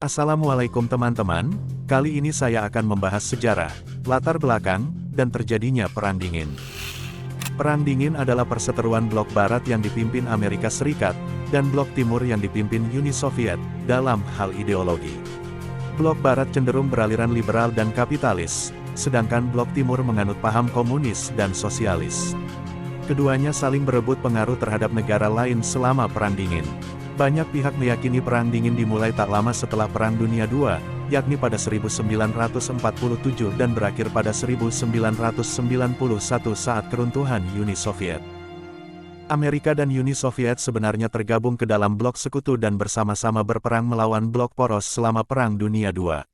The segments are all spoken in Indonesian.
Assalamualaikum teman-teman, kali ini saya akan membahas sejarah, latar belakang, dan terjadinya Perang Dingin. Perang Dingin adalah perseteruan blok barat yang dipimpin Amerika Serikat, dan blok timur yang dipimpin Uni Soviet, dalam hal ideologi. Blok barat cenderung beraliran liberal dan kapitalis, sedangkan blok timur menganut paham komunis dan sosialis. Keduanya saling berebut pengaruh terhadap negara lain selama Perang Dingin. Banyak pihak meyakini Perang Dingin dimulai tak lama setelah Perang Dunia II, yakni pada 1947 dan berakhir pada 1991 saat keruntuhan Uni Soviet. Amerika dan Uni Soviet sebenarnya tergabung ke dalam blok sekutu dan bersama-sama berperang melawan blok poros selama Perang Dunia II.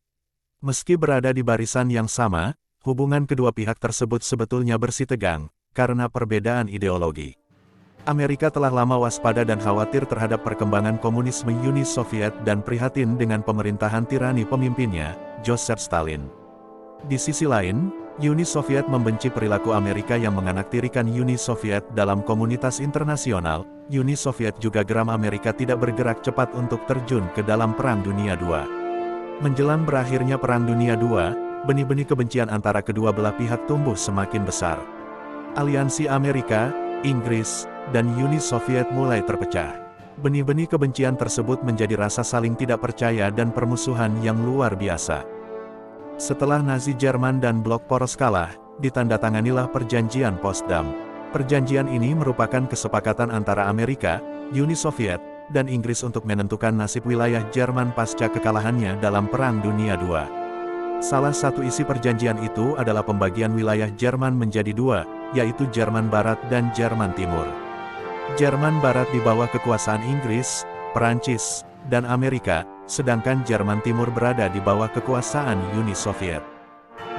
Meski berada di barisan yang sama, hubungan kedua pihak tersebut sebetulnya bersitegang, karena perbedaan ideologi. Amerika telah lama waspada dan khawatir terhadap perkembangan komunisme Uni Soviet dan prihatin dengan pemerintahan tirani pemimpinnya, Joseph Stalin. Di sisi lain, Uni Soviet membenci perilaku Amerika yang menganaktirikan Uni Soviet dalam komunitas internasional. Uni Soviet juga geram Amerika tidak bergerak cepat untuk terjun ke dalam Perang Dunia II. Menjelang berakhirnya Perang Dunia II, benih-benih kebencian antara kedua belah pihak tumbuh semakin besar. Aliansi Amerika, Inggris, dan Uni Soviet mulai terpecah. Benih-benih kebencian tersebut menjadi rasa saling tidak percaya dan permusuhan yang luar biasa. Setelah Nazi Jerman dan blok poros kalah, ditandatanganilah Perjanjian Potsdam. Perjanjian ini merupakan kesepakatan antara Amerika, Uni Soviet, dan Inggris untuk menentukan nasib wilayah Jerman pasca kekalahannya dalam Perang Dunia II. Salah satu isi perjanjian itu adalah pembagian wilayah Jerman menjadi dua, yaitu Jerman Barat dan Jerman Timur. Jerman Barat di bawah kekuasaan Inggris, Perancis, dan Amerika, sedangkan Jerman Timur berada di bawah kekuasaan Uni Soviet.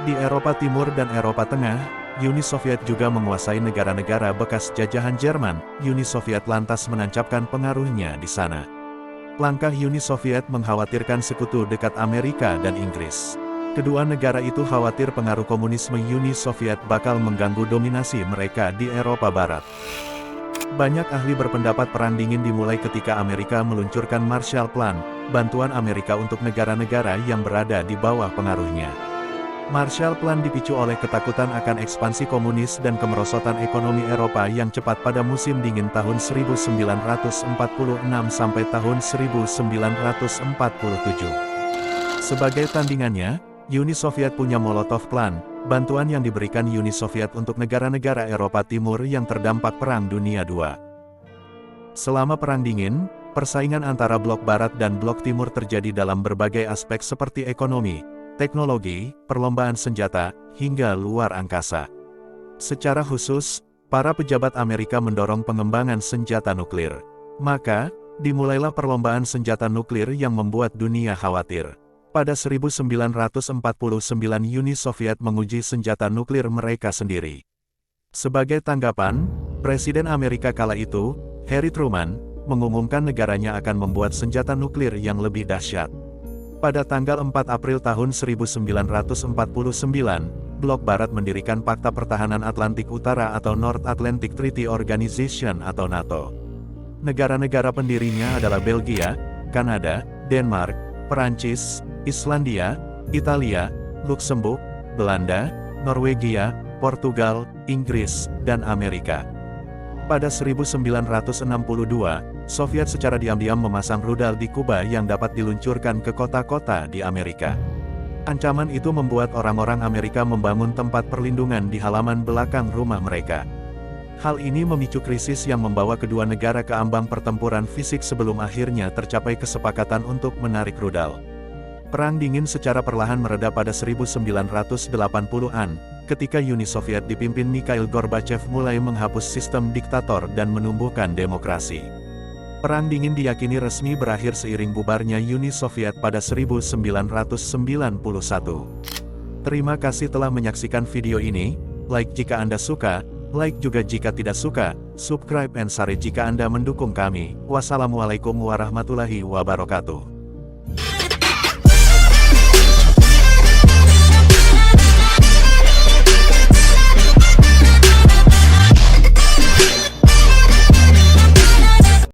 Di Eropa Timur dan Eropa Tengah, Uni Soviet juga menguasai negara-negara bekas jajahan Jerman. Uni Soviet lantas menancapkan pengaruhnya di sana. Langkah Uni Soviet mengkhawatirkan sekutu dekat Amerika dan Inggris. Kedua negara itu khawatir pengaruh komunisme Uni Soviet bakal mengganggu dominasi mereka di Eropa Barat. Banyak ahli berpendapat Perang Dingin dimulai ketika Amerika meluncurkan Marshall Plan, bantuan Amerika untuk negara-negara yang berada di bawah pengaruhnya. Marshall Plan dipicu oleh ketakutan akan ekspansi komunis dan kemerosotan ekonomi Eropa yang cepat pada musim dingin tahun 1946 sampai tahun 1947. Sebagai tandingannya, Uni Soviet punya Molotov Plan, bantuan yang diberikan Uni Soviet untuk negara-negara Eropa Timur yang terdampak Perang Dunia II. Selama Perang Dingin, persaingan antara blok Barat dan blok Timur terjadi dalam berbagai aspek seperti ekonomi, teknologi, perlombaan senjata, hingga luar angkasa. Secara khusus, para pejabat Amerika mendorong pengembangan senjata nuklir. Maka, dimulailah perlombaan senjata nuklir yang membuat dunia khawatir. Pada 1949 Uni Soviet menguji senjata nuklir mereka sendiri. Sebagai tanggapan, Presiden Amerika kala itu, Harry Truman, mengumumkan negaranya akan membuat senjata nuklir yang lebih dahsyat. Pada tanggal 4 April tahun 1949, Blok Barat mendirikan Pakta Pertahanan Atlantik Utara atau North Atlantic Treaty Organization atau NATO. Negara-negara pendirinya adalah Belgia, Kanada, Denmark, Perancis, Islandia, Italia, Luksemburg, Belanda, Norwegia, Portugal, Inggris, dan Amerika. Pada 1962, Soviet secara diam-diam memasang rudal di Kuba yang dapat diluncurkan ke kota-kota di Amerika. Ancaman itu membuat orang-orang Amerika membangun tempat perlindungan di halaman belakang rumah mereka. Hal ini memicu krisis yang membawa kedua negara ke ambang pertempuran fisik sebelum akhirnya tercapai kesepakatan untuk menarik rudal. Perang Dingin secara perlahan mereda pada 1980-an, ketika Uni Soviet dipimpin Mikhail Gorbachev mulai menghapus sistem diktator dan menumbuhkan demokrasi. Perang Dingin diyakini resmi berakhir seiring bubarnya Uni Soviet pada 1991. Terima kasih telah menyaksikan video ini, like jika Anda suka, like juga jika tidak suka, subscribe and share jika Anda mendukung kami. Wassalamualaikum warahmatullahi wabarakatuh.